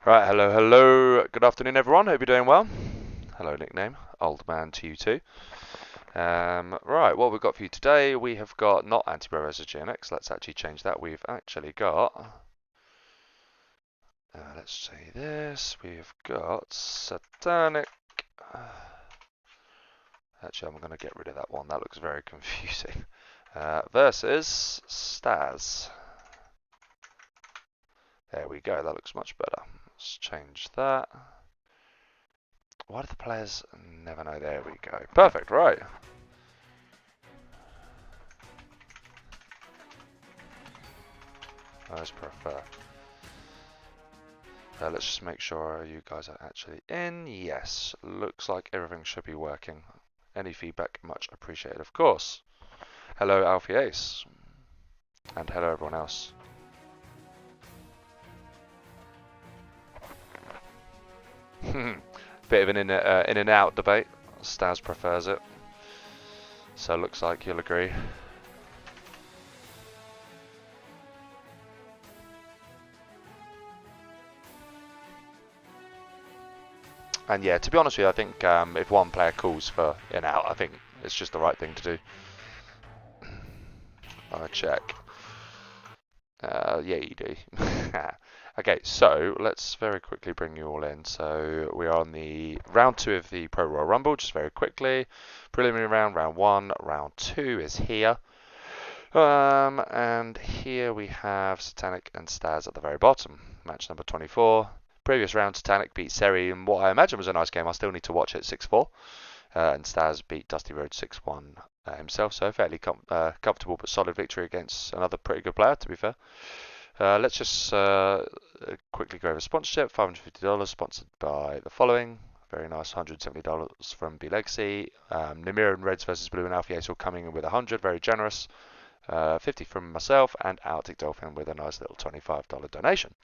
Right, hello. Good afternoon, everyone. Hope you're doing well. Hello, nickname. Old man to you too. Right, what we've got for you today, we have got not anti-bro as GNX. Let's actually change that. We've actually got. Let's say this. We've got Satanic. Actually, I'm going to get rid of that one. That looks very confusing. Versus StaZzz. There we go. That looks much better. Let's change that. Why do the players never know? There we go. Perfect, right. I just prefer. Let's just make sure you guys are actually in. Yes, looks like everything should be working. Any feedback, much appreciated, of course. Hello, AlfieAce. And hello, everyone else. Bit of an in and out debate. StaZzz prefers it. So looks like you'll agree. And yeah, to be honest with you, I think if one player calls for in out, I think it's just the right thing to do. I'll check. Yeah, you do. Okay, so let's very quickly bring you all in. So we are on the round 2 of the Pro Royal Rumble, just very quickly. Preliminary round, round 1, round 2 is here. And here we have Satanic and StaZzz at the very bottom. Match number 24. Previous round, Satanic beat Seri in what I imagine was a nice game. I still need to watch it 6-4. And StaZzz beat Dusty Road 6-1 himself. So fairly comfortable but solid victory against another pretty good player, to be fair. Let's just quickly go over sponsorship. $550 sponsored by the following. Very nice, $170 from B Legacy. Namira and Reds versus Blue and AlfieAce all coming in with 100, very generous. 50 from myself and Arctic Dolphin with a nice little $25 donation.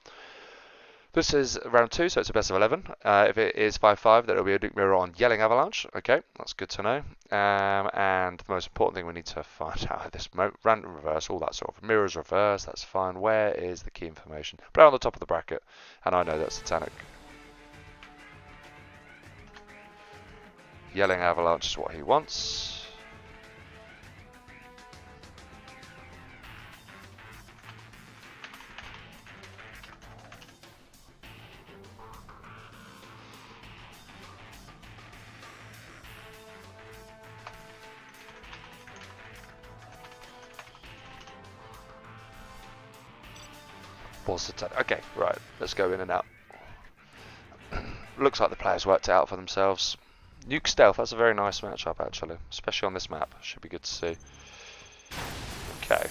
This is round 2, so it's a best of 11. If it is 5-5, then it'll be a Duke Mirror on Yelling Avalanche. Okay, that's good to know. And the most important thing we need to find out at this moment, random reverse, all that sort of mirrors reverse, that's fine. Where is the key information? Player on the top of the bracket, and I know that's Satanic. Yelling Avalanche is what he wants. Okay, right, let's go in and out. Looks like the players worked it out for themselves. Nuke Stealth, that's a very nice matchup actually, especially on this map. Should be good to see. Okay.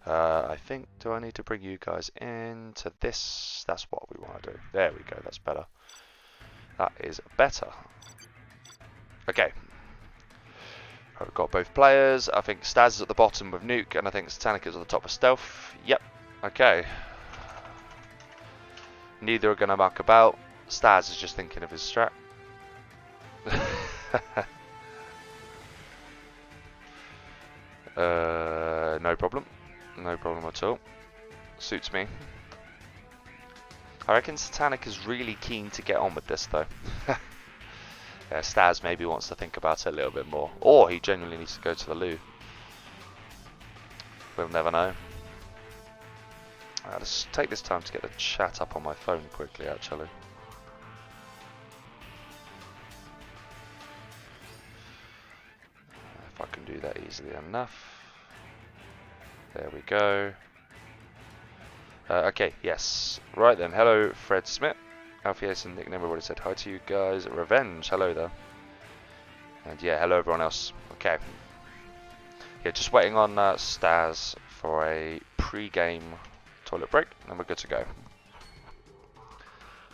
I think, do I need to bring you guys into this? That's what we want to do. There we go, that's better. That is better. Okay. We've got both players. I think StaZzz is at the bottom with Nuke, and I think Satanic is at the top of Stealth. Yep. Okay. Neither are going to muck about. StaZzz is just thinking of his strat. No problem. No problem at all. Suits me. I reckon Satanic is really keen to get on with this though. StaZzz maybe wants to think about it a little bit more. Or he genuinely needs to go to the loo. We'll never know. Let's take this time to get the chat up on my phone quickly actually. If I can do that easily enough. There we go. Okay, yes. Right then, hello Fred Smith. AlfieAce and nickname already said hi to you guys. Revenge, hello there. And yeah, hello everyone else. Okay. Yeah, just waiting on StaZzz for a pre-game toilet break, and we're good to go.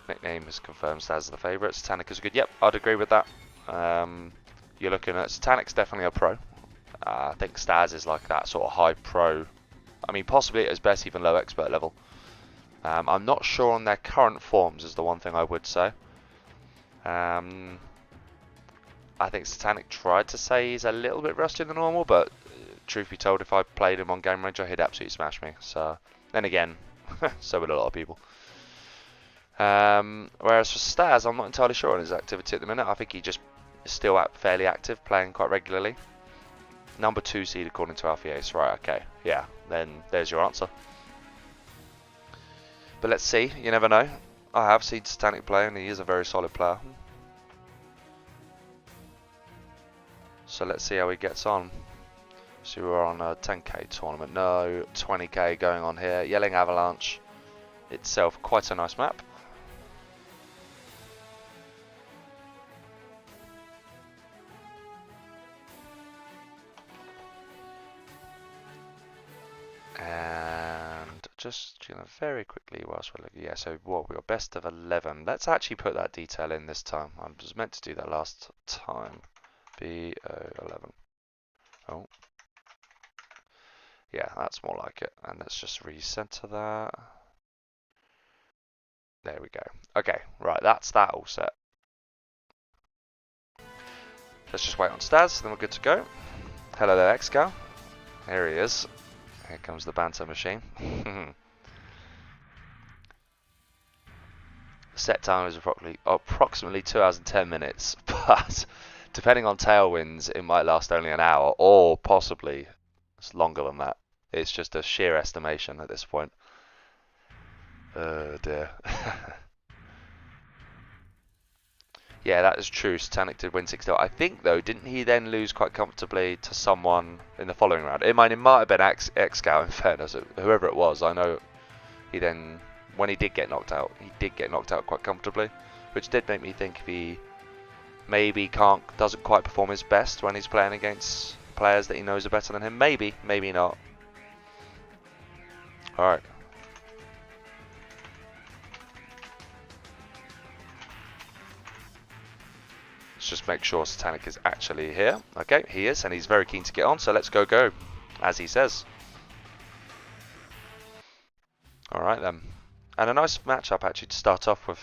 Nickname is confirmed, StaZzz is the favourite. Satanic is good. Yep, I'd agree with that. You're looking at Satanic's definitely a pro. I think StaZzz is like that sort of high pro. I mean, possibly at his best, even low expert level. I'm not sure on their current forms is the one thing I would say. I think Satanic tried to say he's a little bit rustier than normal, but truth be told, if I played him on Game Ranger, he'd absolutely smash me. So, then again, so would a lot of people. Whereas for StaZzz, I'm not entirely sure on his activity at the minute. I think he just is still fairly active, playing quite regularly. Number 2 seed according to AlfieAce. Right, okay. Yeah, then there's your answer. But let's see, you never know. I have seen Satanic play and he is a very solid player. So let's see how he gets on. So we're on a 10k tournament. No, 20k going on here. Yelling Avalanche itself, quite a nice map. And just very quickly whilst we're looking, yeah, so what we got, best of 11. Let's actually put that detail in this time. I was meant to do that last time. BO11. Oh, yeah, that's more like it. And let's just recenter that. There we go. Okay, right, that's that all set. Let's just wait on StaZzz, then we're good to go. Hello there, Xcal. Here he is. Here comes the banter machine. Set time is approximately 2 hours and 10 minutes, but depending on tailwinds, it might last only an hour, or possibly it's longer than that. It's just a sheer estimation at this point. Oh dear. Yeah, that is true. Satanic did win 6-0. I think, though, didn't he then lose quite comfortably to someone in the following round? It might have been Xcal, in fairness. Whoever it was, I know he then, when he did get knocked out, he did get knocked out quite comfortably, which did make me think if he maybe doesn't quite perform his best when he's playing against players that he knows are better than him. Maybe not. Alright. Let's just make sure Satanic is actually here. Okay, he is, and he's very keen to get on, so let's go, as he says. Alright then. And a nice matchup actually to start off with.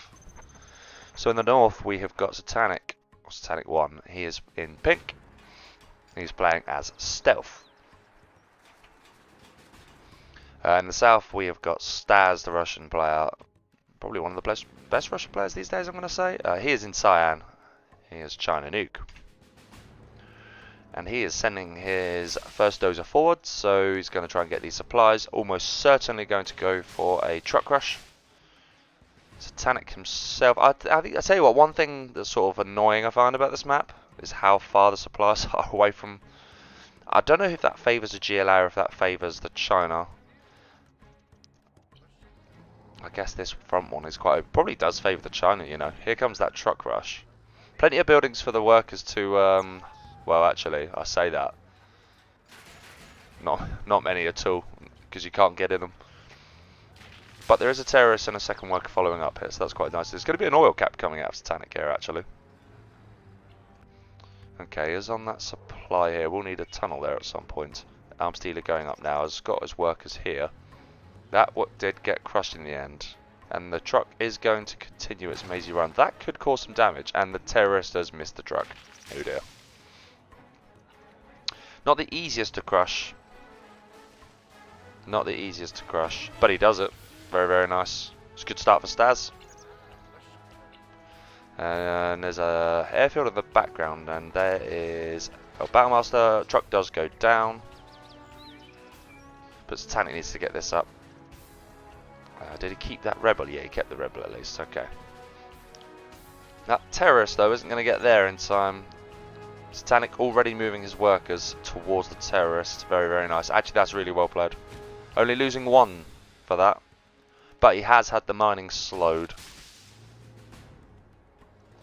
So in the north we have got Satanic1. He is in pink. He's playing as Stealth. In the south we have got StaZzz, the Russian player. Probably one of the best Russian players these days, I'm going to say. He is in cyan. He is China Nuke. And he is sending his first dozer forward, so he's going to try and get these supplies. Almost certainly going to go for a truck rush. Satanic himself, I tell you what, one thing that's sort of annoying I find about this map is how far the supplies are away from. I don't know if that favours the GLA or if that favours the China. I guess this front one is probably does favour the China, you know. Here comes that truck rush. Plenty of buildings for the workers to, well actually, I say that. Not many at all, because you can't get in them. But there is a terrorist and a second worker following up here, so that's quite nice. There's going to be an oil cap coming out of Satanic here, actually. Okay, he's on that supply here. We'll need a tunnel there at some point. Arms dealer going up now. Has got his workers here. That did get crushed in the end. And the truck is going to continue its mazy run. That could cause some damage, and the terrorist has missed the truck. Oh dear. Not the easiest to crush. Not the easiest to crush, but he does it. Very, very nice. It's a good start for StaZzz. And there's a airfield in the background, and there is a Battlemaster. Truck does go down, but Satanic needs to get this up. Did he keep that rebel? Yeah, he kept the rebel at least. Okay. That terrorist though isn't going to get there in time. Satanic already moving his workers towards the terrorist. Very, very nice. Actually, that's really well played. Only losing one for that, but he has had the mining slowed.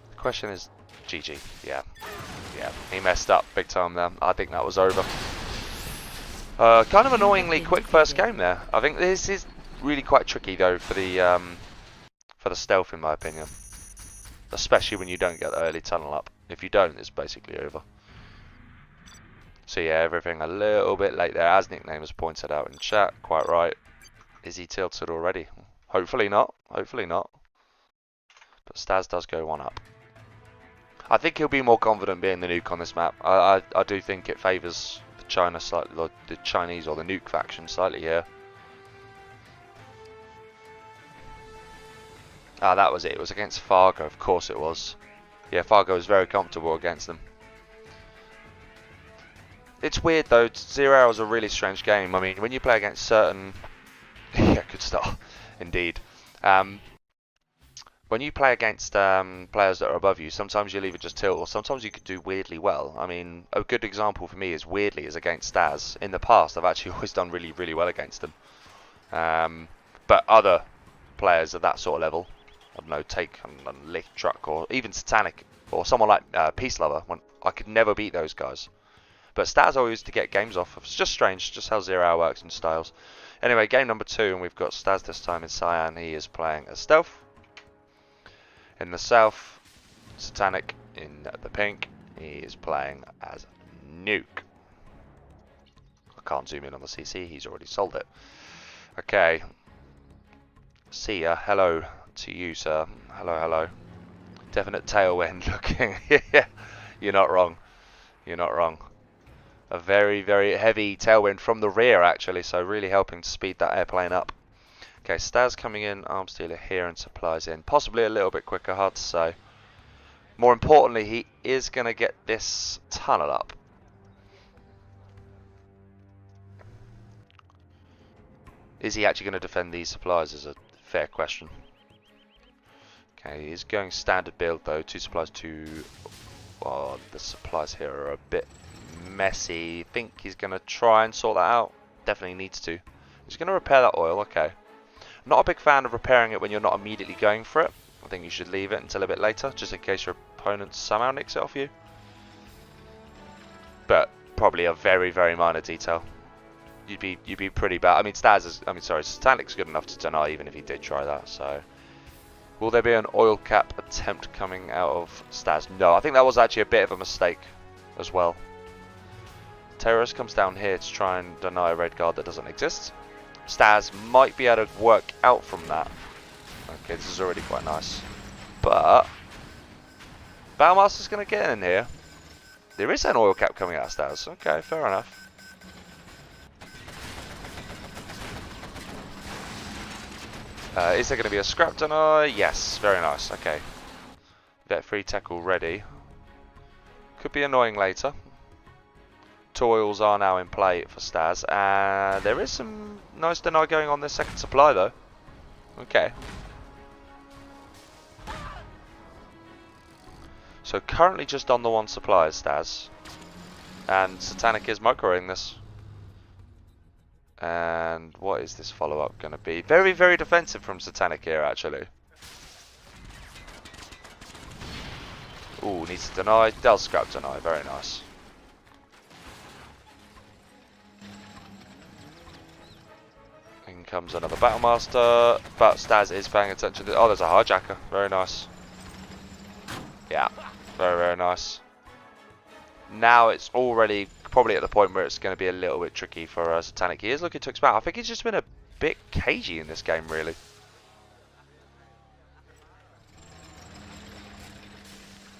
The question is, GG. Yeah, he messed up big time there. I think that was over. Kind of annoyingly quick first game there. I think this is really quite tricky though for the stealth, in my opinion, especially when you don't get the early tunnel up. If you don't, it's basically over. So yeah, everything a little bit late there, as Nickname has pointed out in chat. Quite right. Is he tilted already? Hopefully not. Hopefully not. But StaZzz does go one up. I think he'll be more confident being the nuke on this map. I do think it favours the China slightly, the Chinese or the nuke faction slightly here. Ah, that was it. It was against Fargo, of course it was. Yeah, Fargo was very comfortable against them. It's weird though. 0 Hour is a really strange game. I mean, when you play against certain, yeah, good start, indeed. When you play against players that are above you, sometimes you'll either just tilt, or sometimes you could do weirdly well. I mean, a good example for me is weirdly is against StaZzz. In the past, I've actually always done really, really well against them. But other players at that sort of level, I don't know, take and lick truck, or even Satanic, or someone like Peace Lover, when I could never beat those guys. But StaZzz always used to get games off. It's just strange, just how 0 Hour works in styles. Anyway, game number 2, and we've got StaZzz this time in cyan. He is playing as Stealth. In the south, Satanic in the pink. He is playing as Nuke. I can't zoom in on the CC, he's already sold it. Okay. See ya. Hello to you, sir. Hello, hello. Definite tailwind looking. Yeah, you're not wrong. You're not wrong. A very, very heavy tailwind from the rear, actually, so really helping to speed that airplane up. Okay, StaZzz coming in, arms dealer here and supplies in. Possibly a little bit quicker, hard to say. More importantly, he is going to get this tunnel up. Is he actually going to defend these supplies is a fair question. Okay, he's going standard build though. 2 supplies, 2... Oh, the supplies here are a bit messy. I think he's going to try and sort that out. Definitely needs to. He's going to repair that oil, okay. Not a big fan of repairing it when you're not immediately going for it. I think you should leave it until a bit later, just in case your opponent somehow nicks it off you. But probably a very, very minor detail. You'd be pretty bad. I mean, Satanic's good enough to deny even if he did try that. So, will there be an oil cap attempt coming out of StaZzz? No, I think that was actually a bit of a mistake as well. Terrorist comes down here to try and deny a red guard that doesn't exist. StaZzz might be able to work out from that. Okay, this is already quite nice. But Battlemaster's going to get in here. There is an oil cap coming out of StaZzz. Okay, fair enough. Is there going to be a scrap deny? Yes, very nice. Okay. Vet free tech already. Could be annoying later. Toils are now in play for StaZzz, and there is some nice deny going on this second supply though. Okay. So currently just on the 1 supply is StaZzz, and Satanic is microing this. And what is this follow-up going to be? Very, very defensive from Satanic here actually. Ooh, needs to deny. Does scrap deny. Very nice. In comes another Battlemaster, but StaZzz is paying attention to... Oh, there's a hijacker. Very nice. Yeah, very, very nice. Now it's already probably at the point where it's going to be a little bit tricky for Satanic. He is looking to expand. I think he's just been a bit cagey in this game, really.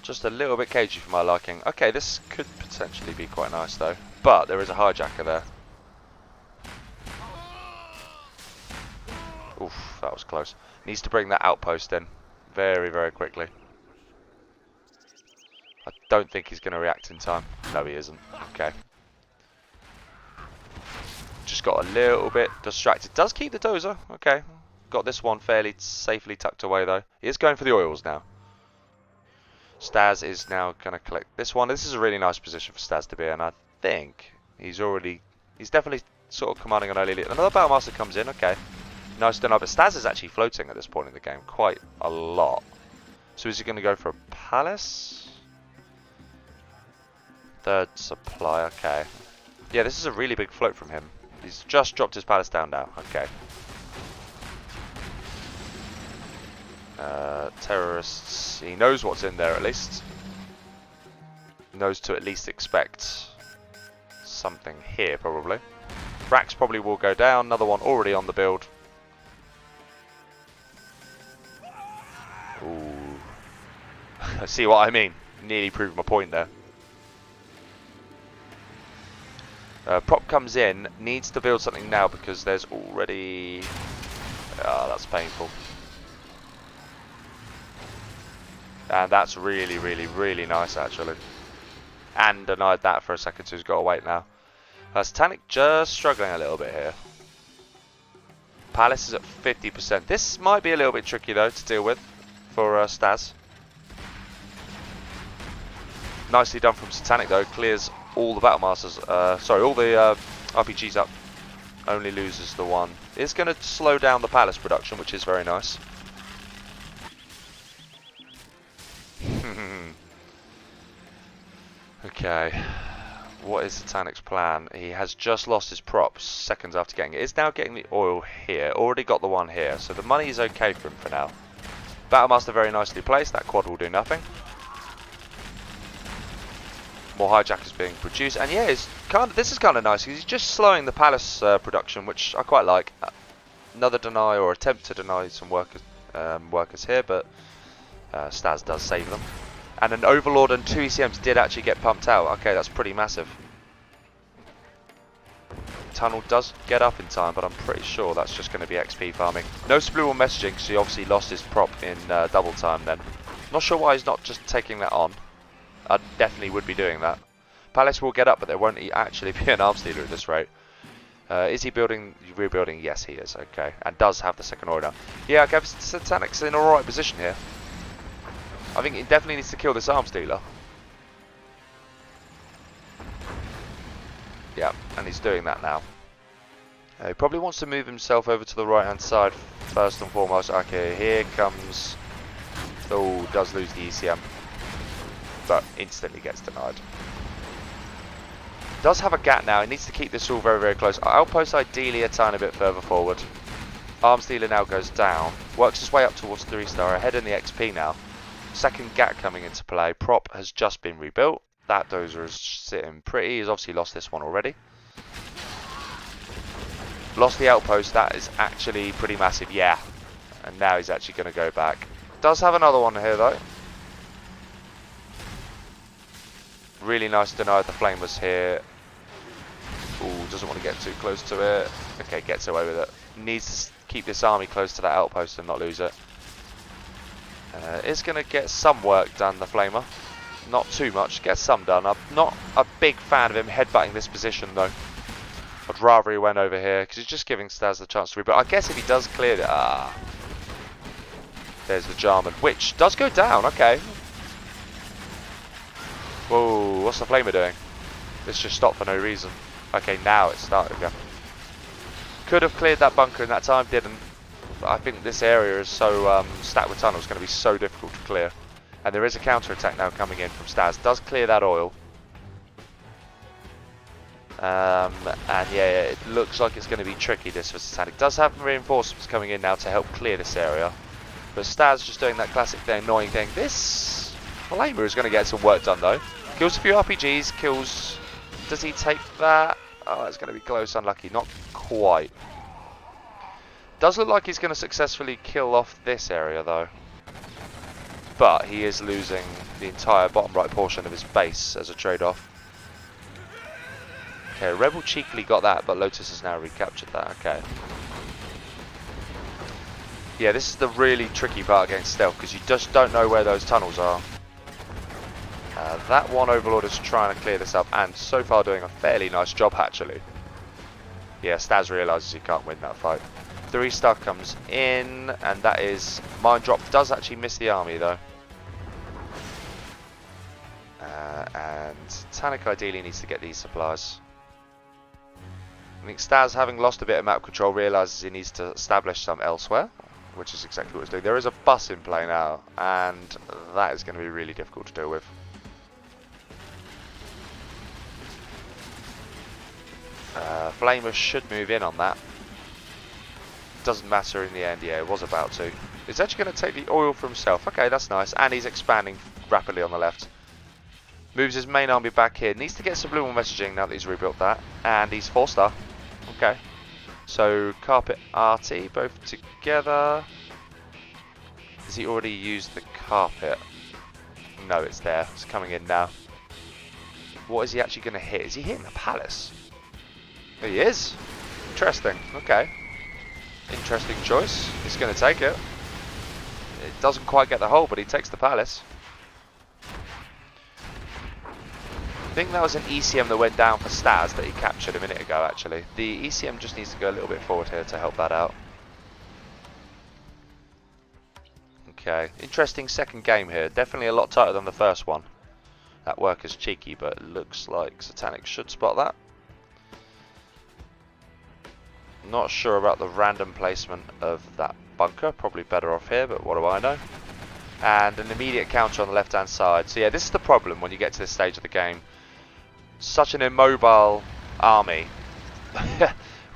Just a little bit cagey for my liking. Okay, this could potentially be quite nice, though. But there is a hijacker there. Oof, that was close. Needs to bring that outpost in very, very quickly. I don't think he's going to react in time. No, he isn't. Okay. Just got a little bit distracted. Does keep the dozer. Okay. Got this one fairly safely tucked away, though. He is going for the oils now. StaZzz is now going to collect this one. This is a really nice position for StaZzz to be in. I think he's definitely sort of commanding an early lead. Another Battlemaster comes in. Okay. Nice done. But StaZzz is actually floating at this point in the game quite a lot. So is he going to go for a palace? Third supply, okay. Yeah, this is a really big float from him. He's just dropped his palace down now, okay. Terrorists, he knows what's in there at least. Knows to at least expect something here, probably. Racks probably will go down, another one already on the build. Ooh. See what I mean? Nearly proved my point there. Prop comes in, needs to build something now because there's already... Ah, that's painful. And that's really, really, really nice actually. And denied that for a second, so he's got to wait now. Satanic just struggling a little bit here. Palace is at 50%. This might be a little bit tricky though to deal with for StaZzz. Nicely done from Satanic though, clears all the Battle Masters, sorry, all the RPGs up. Only loses the one. It's going to slow down the Palace production, which is very nice. Okay, what is Satanic's plan? He has just lost his props seconds after getting it. Is now getting the oil here. Already got the one here, so the money is okay for him for now. Battlemaster very nicely placed. That quad will do nothing. More hijackers being produced, and yeah, this is kind of nice. He's just slowing the Palace production, which I quite like. Another deny or attempt to deny some workers here, but StaZzz does save them. And an Overlord and 2 ECMs did actually get pumped out. Okay, that's pretty massive. Tunnel does get up in time, but I'm pretty sure that's just going to be XP farming. No subliminal messaging, because he obviously lost his prop in double time then. Not sure why he's not just taking that on. I definitely would be doing that. Palace will get up, but there won't actually be an arms dealer at this rate. Is he rebuilding? Yes, he is. Okay, and does have the second order. Yeah, okay, Satanic's in an alright position here. I think he definitely needs to kill this arms dealer. Yeah, and he's doing that now. He probably wants to move himself over to the right hand side first and foremost. Okay, here comes... Oh, does lose the ECM. But instantly gets denied. Does have a gap now. He needs to keep this all very, very close. Outpost ideally a tiny bit further forward. Arms dealer now goes down. Works his way up towards 3-star. Ahead in the XP now. Second gap coming into play. Prop has just been rebuilt. That dozer is sitting pretty. He's obviously lost this one already. Lost the outpost. That is actually pretty massive. Yeah. And now he's actually going to go back. Does have another one here though. Really nice deny the flamers here. Ooh, doesn't want to get too close to it. Okay, gets away with it. Needs to keep this army close to that outpost and not lose it. Is going to get some work done, the flamer. Not too much, get some done. I'm not a big fan of him headbutting this position though. I'd rather he went over here because he's just giving StaZzz the chance to rebuild. I guess if he does clear it, there's the Jarman, which does go down. Okay. Whoa, what's the flamer doing? This just stopped for no reason. Okay, now it's started again. Could have cleared that bunker in that time, didn't. But I think this area is so stacked with tunnels, going to be so difficult to clear. And there is a counter attack now coming in from StaZzz. Does clear that oil. And yeah, it looks like it's going to be tricky this for Satanic. Does have reinforcements coming in now to help clear this area. But StaZzz just doing that classic thing, annoying thing. This flamer is going to get some work done though. Kills a few RPGs, kills... Does he take that? Oh, it's going to be close, unlucky. Not quite. Does look like he's going to successfully kill off this area though. But he is losing the entire bottom right portion of his base as a trade-off. Okay, Rebel cheekily got that, but Lotus has now recaptured that. Okay. Yeah, this is the really tricky part against stealth, because you just don't know where those tunnels are. That one Overlord is trying to clear this up, and so far doing a fairly nice job actually. Yeah, StaZzz realises he can't win that fight. 3-star comes in, and that is Mind Drop. Does actually miss the army though. And Satanic ideally needs to get these supplies. I think StaZzz, having lost a bit of map control, realises he needs to establish some elsewhere, which is exactly what he's doing. There is a bus in play now, and that is going to be really difficult to deal with. Flamer should move in on that. Doesn't matter in the end. Yeah, it was about to. He's actually going to take the oil for himself. Okay, that's nice. And he's expanding rapidly on the left. Moves his main army back here. Needs to get subliminal messaging now that he's rebuilt that. And he's 4-star. Okay. So, Carpet RT, both together. Has he already used the carpet? No, it's there. It's coming in now. What is he actually going to hit? Is he hitting the palace? He is. Interesting. Okay. Interesting choice. He's going to take it. It doesn't quite get the hole, but he takes the palace. I think that was an ECM that went down for StaZzz that he captured a minute ago, actually. The ECM just needs to go a little bit forward here to help that out. Okay, interesting second game here. Definitely a lot tighter than the first one. That worker's cheeky, but it looks like Satanic should spot that. Not sure about the random placement of that bunker. Probably better off here, but what do I know? And an immediate counter on the left-hand side. So yeah, this is the problem when you get to this stage of the game. Such an immobile army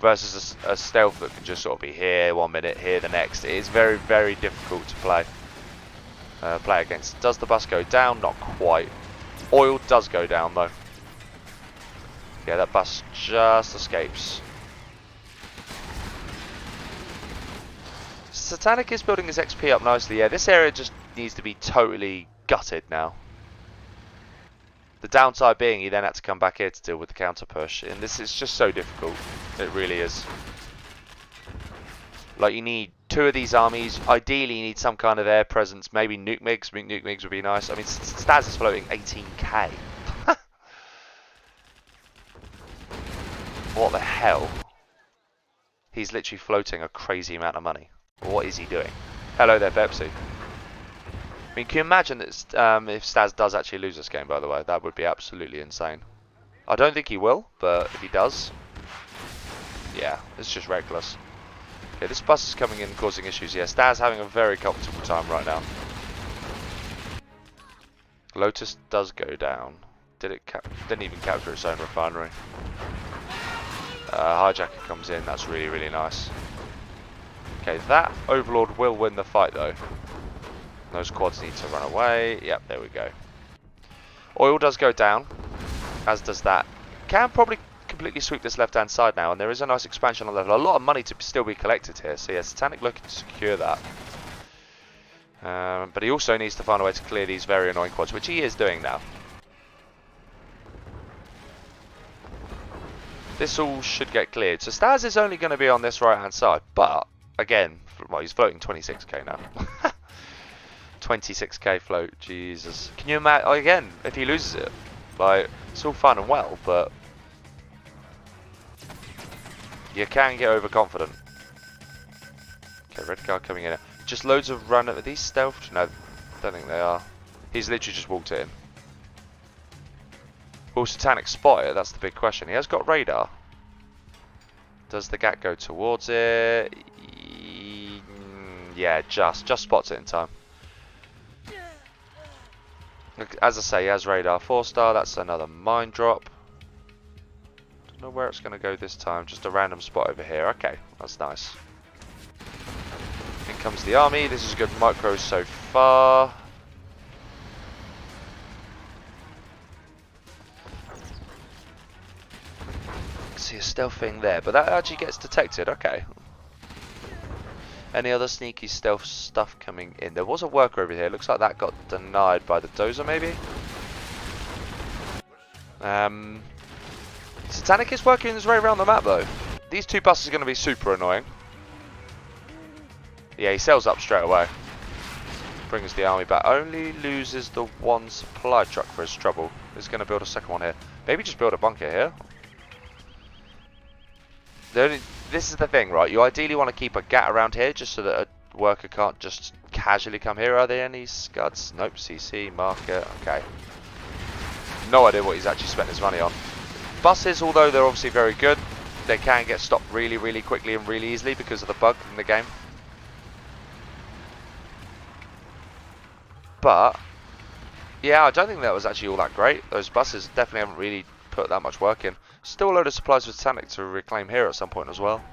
versus a stealth that can just sort of be here 1 minute, here the next. It is very, very difficult to play against. Does the bus go down? Not quite. Oil does go down though. Yeah, that bus just escapes. Satanic is building his XP up nicely. Yeah, this area just needs to be totally gutted now. The downside being he then had to come back here to deal with the counter push, and this is just so difficult. It really is. Like, you need 2 of these armies. Ideally, you need some kind of air presence. Maybe nuke MiGs. Nuke MiGs would be nice. I mean, StaZzz is floating 18k. What the hell? He's literally floating a crazy amount of money. What is he doing? Hello there, Pepsi. I mean, can you imagine that if StaZzz does actually lose this game, by the way? That would be absolutely insane. I don't think he will, but if he does, yeah, it's just reckless. Okay, this bus is coming in and causing issues. Yeah, StaZzz having a very comfortable time right now. Lotus does go down. Didn't even capture its own refinery. Hijacker comes in. That's really, really nice. Okay, that Overlord will win the fight though. Those quads need to run away. Yep, there we go. Oil does go down, as does that. Can probably completely sweep this left-hand side now, and there is a nice expansion on level. A lot of money to still be collected here, so yeah, Satanic looking to secure that. But he also needs to find a way to clear these very annoying quads, which he is doing now. This all should get cleared. So StaZzz is only going to be on this right-hand side, but again, well, he's floating 26k now. 26k float, Jesus. Can you imagine, again, if he loses it, like, it's all fun and well, but you can get overconfident. Okay, red card coming in. Just loads of run. Are these stealthed? No, don't think they are. He's literally just walked in. Will Satanic spot it? That's the big question. He has got radar. Does the GAT go towards it? Yeah, just spots it in time. As I say, he has radar 4-star. That's another mine drop. Don't know where it's going to go this time. Just a random spot over here. Okay, that's nice. In comes the army. This is a good micro so far. See a stealth thing there, but that actually gets detected. Okay. Any other sneaky stealth stuff coming in? There was a worker over here. Looks like that got denied by the dozer, maybe. Satanic is working his way around the map, though. These 2 buses are going to be super annoying. Yeah, he sails up straight away. Brings the army back. Only loses the 1 supply truck for his trouble. He's going to build a second one here. Maybe just build a bunker here. This is the thing, right? You ideally want to keep a GAT around here just so that a worker can't just casually come here. Are there any scuds? Nope. CC, market. Okay. No idea what he's actually spent his money on. Buses, although they're obviously very good, they can get stopped really, really quickly and really easily because of the bug in the game. But yeah, I don't think that was actually all that great. Those buses definitely haven't really put that much work in. Still a load of supplies for Satanic to reclaim here at some point as well.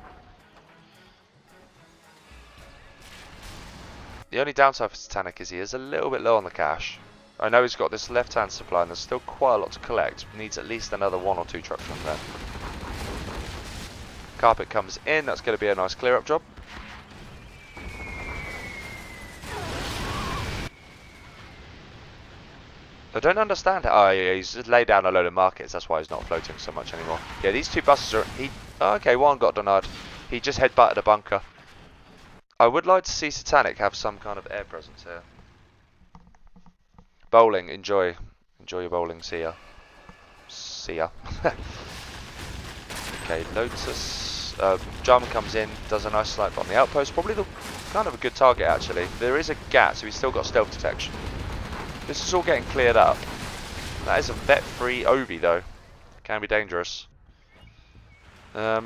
The only downside for Satanic is he is a little bit low on the cash. I know he's got this left-hand supply and there's still quite a lot to collect. Needs at least another 1 or 2 trucks from there. Carpet comes in. That's going to be a nice clear-up job. I don't understand. Oh, yeah, he's just laid down a load of markets. That's why he's not floating so much anymore. Yeah, these two buses are... Oh, okay, one got denied. He just headbutted a bunker. I would like to see Satanic have some kind of air presence here. Bowling, enjoy. Enjoy your bowling. See ya. See ya. Okay, Lotus. Jarman comes in, does a nice snipe on the outpost. Probably the kind of a good target, actually. There is a gap, so he's still got stealth detection. This is all getting cleared up. That is a vet-free Ovi, though. Can be dangerous. Yeah,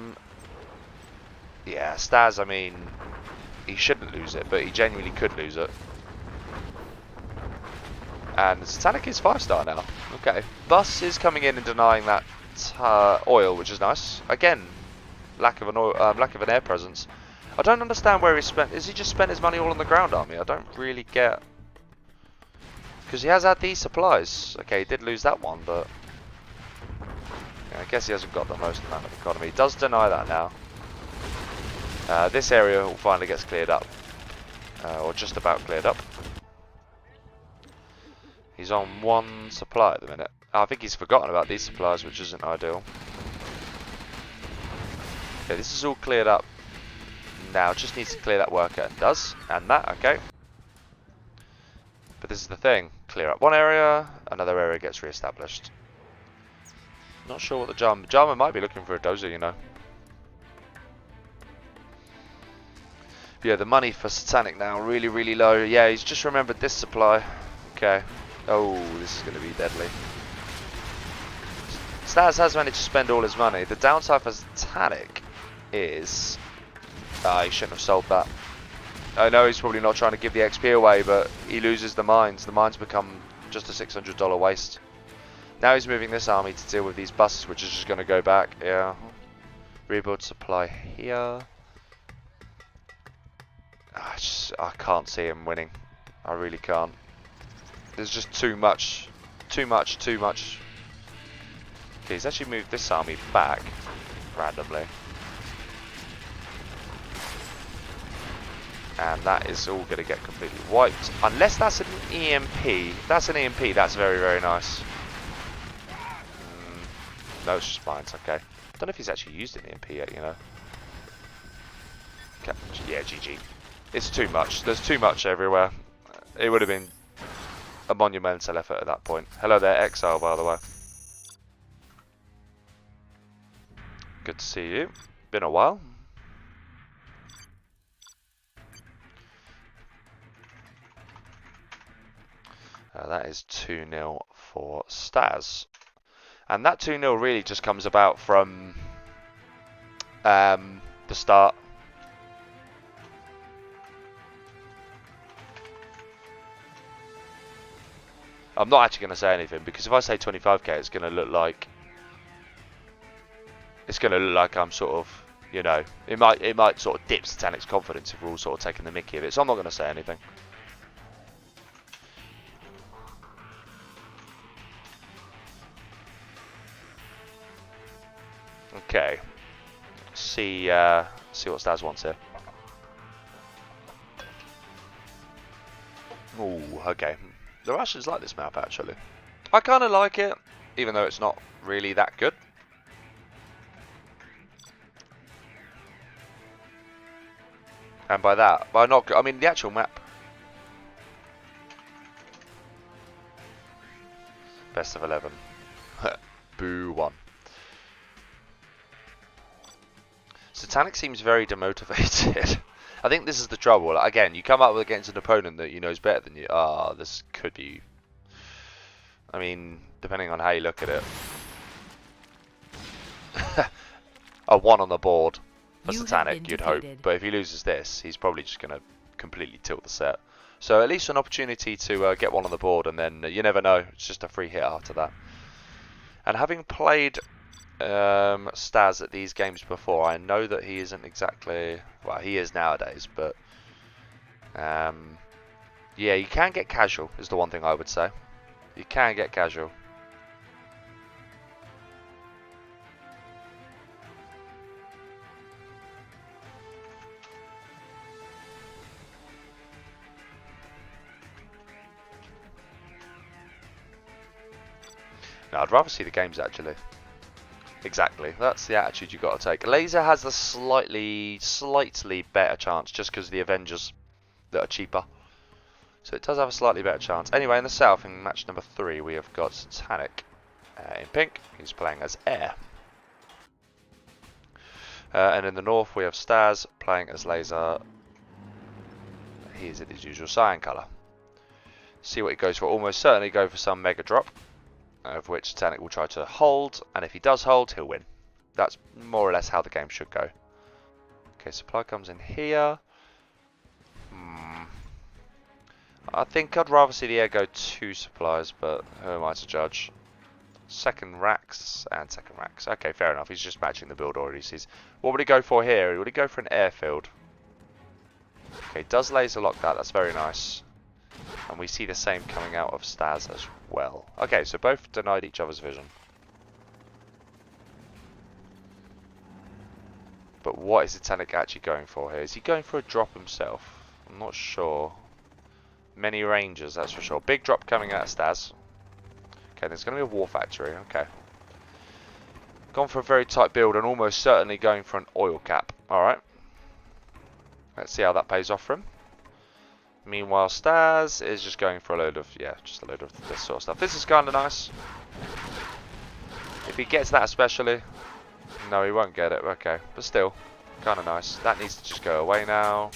StaZzz, I mean, he shouldn't lose it, but he genuinely could lose it. And Satanic is 5-star now. Okay. Bus is coming in and denying that oil, which is nice. Again, lack of an air presence. I don't understand where he spent. Is he just spent his money all on the ground army? I don't really get. Because he has had these supplies. Okay, he did lose that one, but yeah, I guess he hasn't got the most amount of economy. He does deny that now. This area finally gets cleared up, or just about cleared up. He's on one supply at the minute. Oh, I think he's forgotten about these supplies, which isn't ideal. Okay, this is all cleared up. Now, just needs to clear that worker, and does. And that, okay. But this is the thing. Clear up one area, another area gets re-established. Not sure what the Jarman might be looking for a dozer, you know. But yeah, the money for Satanic now, really, really low. Yeah, he's just remembered this supply. Okay. Oh, this is going to be deadly. StaZzz has managed to spend all his money. The downside for Satanic is... he shouldn't have sold that. I know he's probably not trying to give the XP away, but he loses the mines. The mines become just a $600 waste. Now he's moving this army to deal with these buses, which is just going to go back. Yeah. Rebuild supply here. I can't see him winning. I really can't. There's just too much. Too much. Okay, he's actually moved this army back randomly. And that is all going to get completely wiped. Unless that's an EMP. If that's an EMP, that's very, very nice. No, it's just mines, okay. I don't know if he's actually used an EMP yet, you know. Okay. Yeah, GG. It's too much. There's too much everywhere. It would have been a monumental effort at that point. Hello there, Exile, by the way. Good to see you. Been a while. That is 2-0 for StaZzz. And that 2-0 really just comes about from the start. I'm not actually going to say anything, because if I say 25k, it's going to look like I'm sort of, you know, it might sort of dip Satanic's confidence if we're all sort of taking the mickey of it. So I'm not going to say anything. Okay. See what StaZzz wants here. Ooh, okay. The Russians like this map, actually. I kind of like it, even though it's not really that good. And by that, by not, I mean the actual map. Best of 11. Boo 1. Satanic seems very demotivated. I think this is the trouble. Again, you come up against an opponent that you know is better than you. This could be... I mean, depending on how you look at it. A 1 on the board for Satanic, you'd hope. But if he loses this, he's probably just going to completely tilt the set. So at least an opportunity to get 1 on the board, and then you never know. It's just a free hit after that. And having played StaZzz at these games before, I know that he isn't exactly... Well, he is nowadays, but... yeah, you can get casual, is the one thing I would say. You can get casual. No, I'd rather see the games actually. Exactly, that's the attitude you've got to take. Laser has a slightly better chance just because of the Avengers that are cheaper. So it does have a slightly better chance. Anyway, in the south, in match number 3, we have got Satanic in pink. He's playing as Air. And in the north, we have StaZzz playing as Laser. He is in his usual cyan colour. See what he goes for. Almost certainly go for some mega drop, of which Satanic will try to hold, and if he does hold, he'll win. That's more or less how the game should go. Okay, supply comes in here. I think I'd rather see the Air go 2 supplies, but who am I to judge? Second racks and second racks. Okay, fair enough. He's just matching the build order he sees. What would he go for here? Would he go for an airfield? Okay, does laser lock that. That's very nice. And we see the same coming out of StaZzz as well. Okay, so both denied each other's vision. But what is Satanic actually going for here? Is he going for a drop himself? I'm not sure. Many rangers, that's for sure. Big drop coming out of StaZzz. Okay, there's going to be a war factory. Okay. Gone for a very tight build and almost certainly going for an oil cap. Alright. Let's see how that pays off for him. Meanwhile, StaZzz is just going for a load of, yeah, just a load of this sort of stuff. This is kind of nice. If he gets that especially. No, he won't get it. Okay, but still, kind of nice. That needs to just go away now.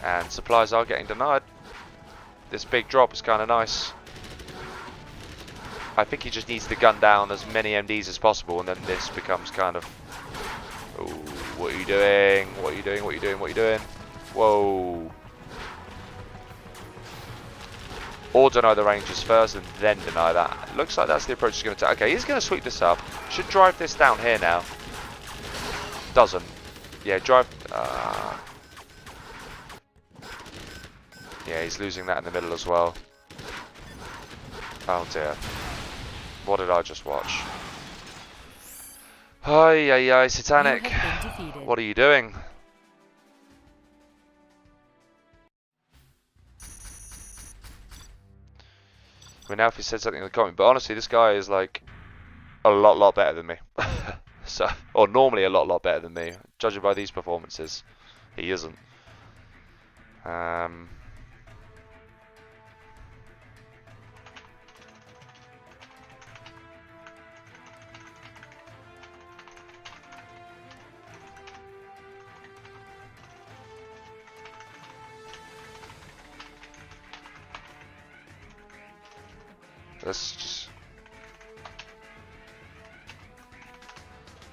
And supplies are getting denied. This big drop is kind of nice. I think he just needs to gun down as many MDs as possible, and then this becomes kind of... Ooh, what are you doing? What are you doing? What are you doing? What are you doing? Whoa. Or deny the Rangers first and then deny that. Looks like that's the approach he's going to take. Okay, he's going to sweep this up. Should drive this down here now. Doesn't. Yeah, drive... Yeah, he's losing that in the middle as well. Oh dear. What did I just watch? Hi, Satanic. What are you doing? I mean, Alfie said something in the comment, but honestly, this guy is like a lot better than me. So, or normally a lot better than me. Judging by these performances, he isn't.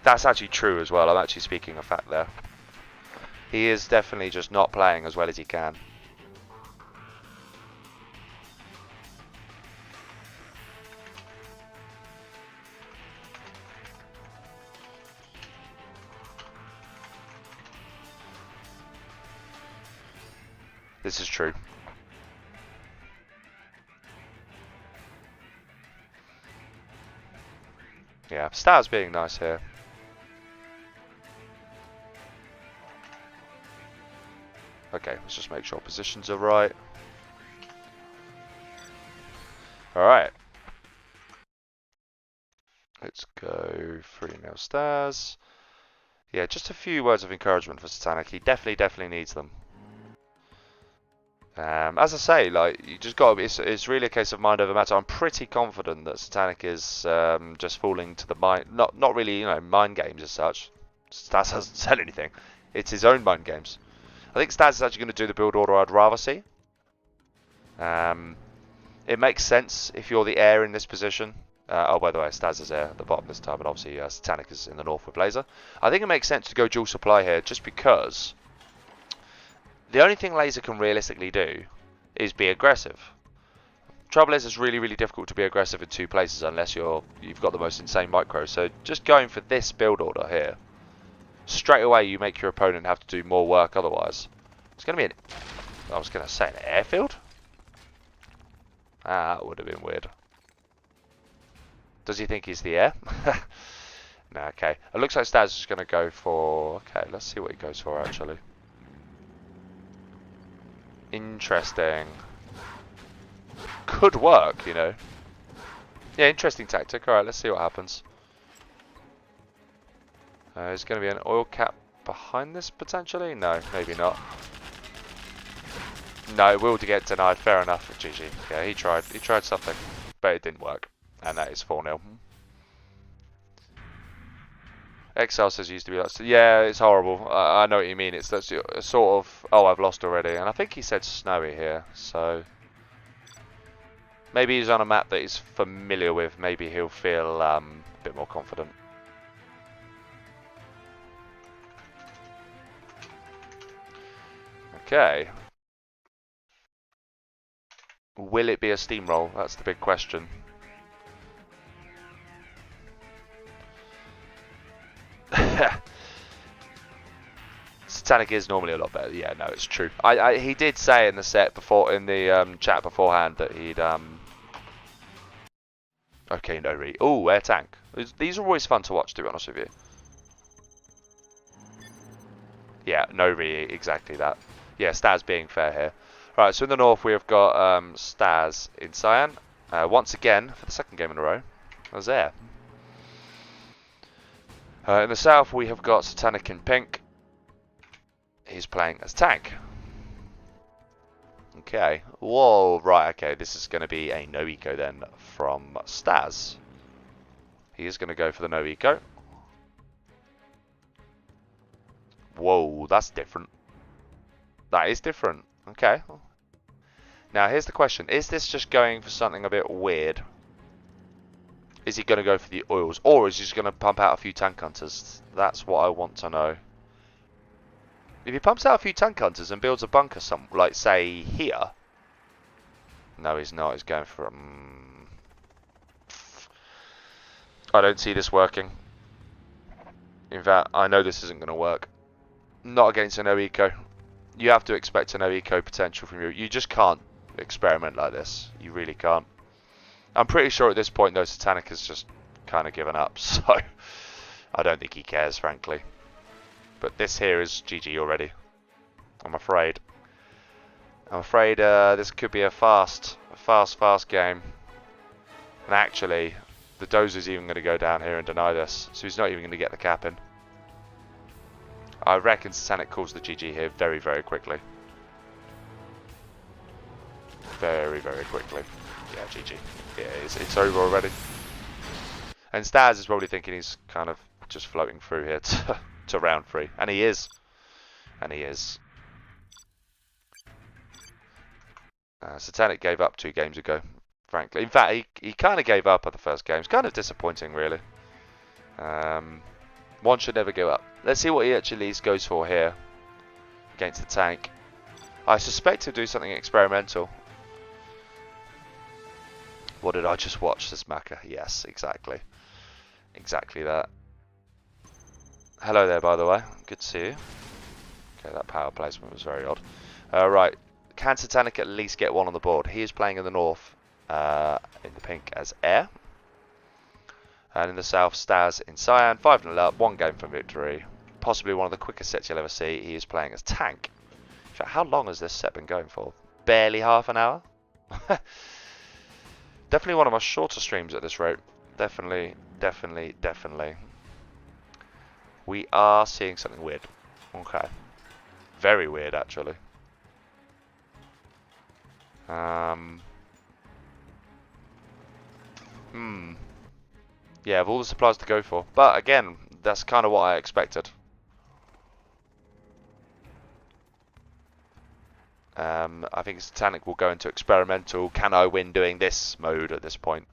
That's actually true as well. I'm actually speaking a fact there. He is definitely just not playing as well as he can. This is true. Yeah, StaZzz being nice here. Okay, let's just make sure positions are right. Alright. Let's go 3-0 StaZzz. Yeah, just a few words of encouragement for Satanic. He definitely needs them. As I say, like, you just got. It's really a case of mind over matter. I'm pretty confident that Satanic is just falling to the mind, not really, you know, mind games as such. StaZzz hasn't said anything. It's his own mind games. I think StaZzz is actually going to do the build order I'd rather see. It makes sense if you're the Air in this position. Oh, by the way, StaZzz is Air at the bottom this time, and obviously Satanic is in the north with Laser. I think it makes sense to go dual supply here, just because the only thing Laser can realistically do is be aggressive. Trouble is, it's really difficult to be aggressive in 2 places unless you've got the most insane micro. So just going for this build order here, straight away you make your opponent have to do more work otherwise. It's going to be I was going to say an airfield? Ah, that would have been weird. Does he think he's the Air? No, okay. It looks like StaZzz is going to go for... Okay, let's see what he goes for actually. Interesting. Could work, you know. Yeah, interesting tactic. Alright, let's see what happens. Is going to be an oil cap behind this potentially? No, maybe not. No, it will get denied. Fair enough. GG. Yeah, he tried. He tried something, but it didn't work. And that is 4-0. Excel says used to be like, so yeah, it's horrible. I know what you mean. It's that sort of, oh, I've lost already. And I think he said snowy here, so maybe he's on a map that he's familiar with. Maybe he'll feel a bit more confident. Okay. Will it be a steamroll? That's the big question. Satanic is normally a lot better. Yeah, no, it's true. He did say in the set before, in the chat beforehand, that he'd okay, no re. Oh, air tank. These are always fun to watch, to be honest with you. Yeah, no re, exactly that. Yeah, StaZzz being fair here. Right, so in the north we have got StaZzz in cyan. Once again, for the second game in a row, as there. In the south we have got Satanic in pink. He's playing as tank. Okay. Whoa, right, okay. This is going to be a no eco then from StaZzz. He is going to go for the no eco. Whoa, that's different. That is different. Okay. Now, here's the question. Is this just going for something a bit weird? Is he going to go for the oils? Or is he just going to pump out a few tank hunters? That's what I want to know. If he pumps out a few tank hunters and builds a bunker, like, say, here. No, he's not. He's going for... I don't see this working. In fact, I know this isn't going to work. Not against a no eco. You have to expect a no eco potential from you. You just can't experiment like this. You really can't. I'm pretty sure at this point, though, Satanic has just kind of given up. So, I don't think he cares, frankly. But this here is GG already. I'm afraid. I'm afraid this could be a fast game. And actually, the dozer's even going to go down here and deny this. So he's not even going to get the cap in. I reckon Satanic calls the GG here very, very quickly. Very, very quickly. Yeah, GG. Yeah, it's over already. And StaZzz is probably thinking he's kind of just floating through here to round 3. And he is. And he is. Satanic gave up 2 games ago, frankly. In fact, he kind of gave up at the first game. It's kind of disappointing, really. One should never give up. Let's see what he actually goes for here against the tank. I suspect he'll do something experimental. What did I just watch, says Maka? Yes, exactly. Exactly that. Hello there, by the way. Good to see you. Okay, that power placement was very odd. Right. Can Satanic at least get one on the board? He is playing in the north, in the pink as air. And in the south, StaZzz in cyan. 5-0 up, 1 game from victory. Possibly one of the quickest sets you'll ever see. He is playing as tank. In fact, how long has this set been going for? Barely half an hour? Definitely one of my shorter streams at this rate. Definitely, definitely, definitely. We are seeing something weird. Okay. Very weird, actually. Yeah, of all the supplies to go for. But again, that's kind of what I expected. I think Satanic will go into experimental, can I win doing this mode at this point.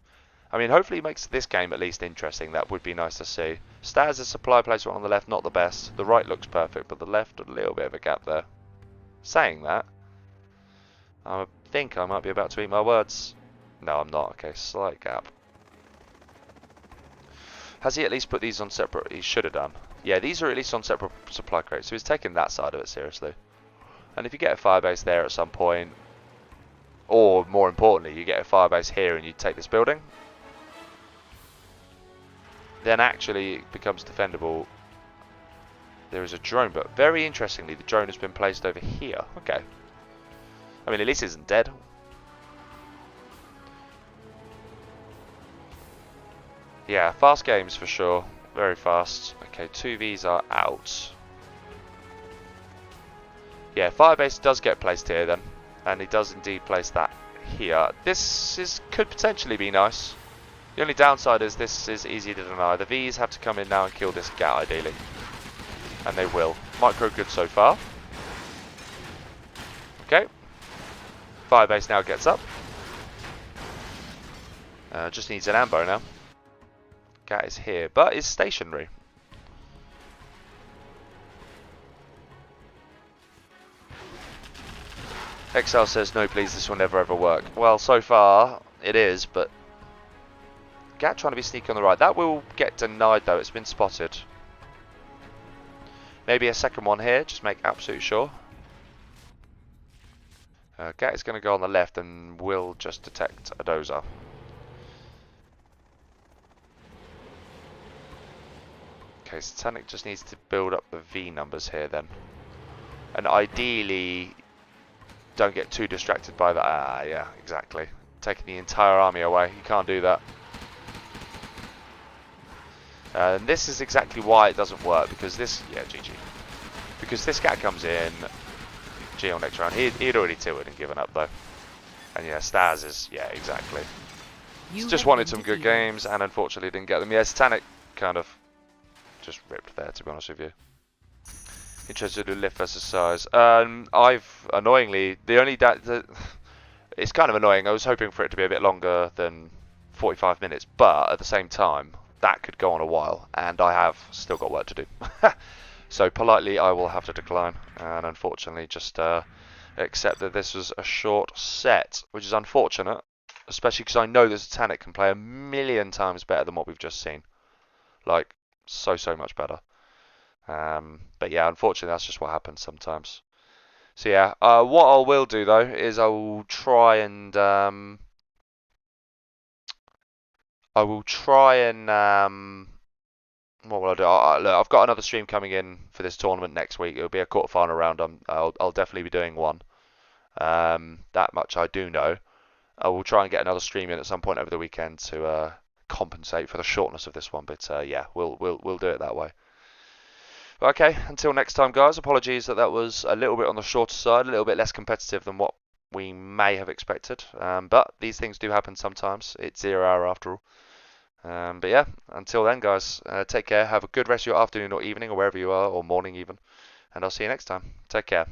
I mean, hopefully he makes this game at least interesting. That would be nice to see. StaZzz's supply placement on the left, not the best. The right looks perfect, but the left, a little bit of a gap there. Saying that, I think I might be about to eat my words. No, I'm not. Okay, slight gap. Has he at least put these on separate? He should have done. Yeah, these are at least on separate supply crates, so he's taking that side of it seriously. And if you get a firebase there at some point, or more importantly, you get a firebase here and you take this building, then actually it becomes defendable. There is a drone, but very interestingly, the drone has been placed over here. Okay. I mean, at least it isn't dead. Yeah, fast games for sure. Very fast. Okay, 2Vs are out. Yeah, Firebase does get placed here then. And he does indeed place that here. This could potentially be nice. The only downside is this is easy to deny. The Vs have to come in now and kill this Gat ideally. And they will. Micro good so far. Okay. Firebase now gets up. Just needs an ambo now. Gat is here, but is stationary. Excel says, no please, this will never ever work. Well, so far, it is, but Gat trying to be sneaky on the right. That will get denied though, it's been spotted. Maybe a second one here, just make absolute sure. Gat is going to go on the left and will just detect a dozer. Okay, Satanic just needs to build up the V numbers here then. And ideally, don't get too distracted by that. Ah, yeah, exactly. Taking the entire army away, you can't do that. And this is exactly why it doesn't work, because this, yeah, GG. Because this guy comes in, G on next round. He'd already tilted and given up though. And yeah, StaZzz is, yeah, exactly. Just wanted some good games and unfortunately didn't get them. Yeah, Satanic kind of just ripped there, to be honest with you. Interested in lift versus size. I've annoyingly it's kind of annoying. I was hoping for it to be a bit longer than 45 minutes, but at the same time, that could go on a while, and I have still got work to do. So politely, I will have to decline, and unfortunately, just accept that this was a short set, which is unfortunate, especially because I know the Satanic can play a million times better than what we've just seen. Like, so much better. But yeah, unfortunately, that's just what happens sometimes. So yeah, what I will do though is I will try and what will I do? Look, I've got another stream coming in for this tournament next week. It'll be a quarterfinal round. I'll definitely be doing one. That much I do know. I will try and get another stream in at some point over the weekend to compensate for the shortness of this one. But yeah, we'll do it that way. Okay, until next time, guys. Apologies that was a little bit on the shorter side, a little bit less competitive than what we may have expected. But these things do happen sometimes. It's 0 hour after all. But yeah, until then, guys, take care. Have a good rest of your afternoon or evening or wherever you are, or morning even. And I'll see you next time. Take care.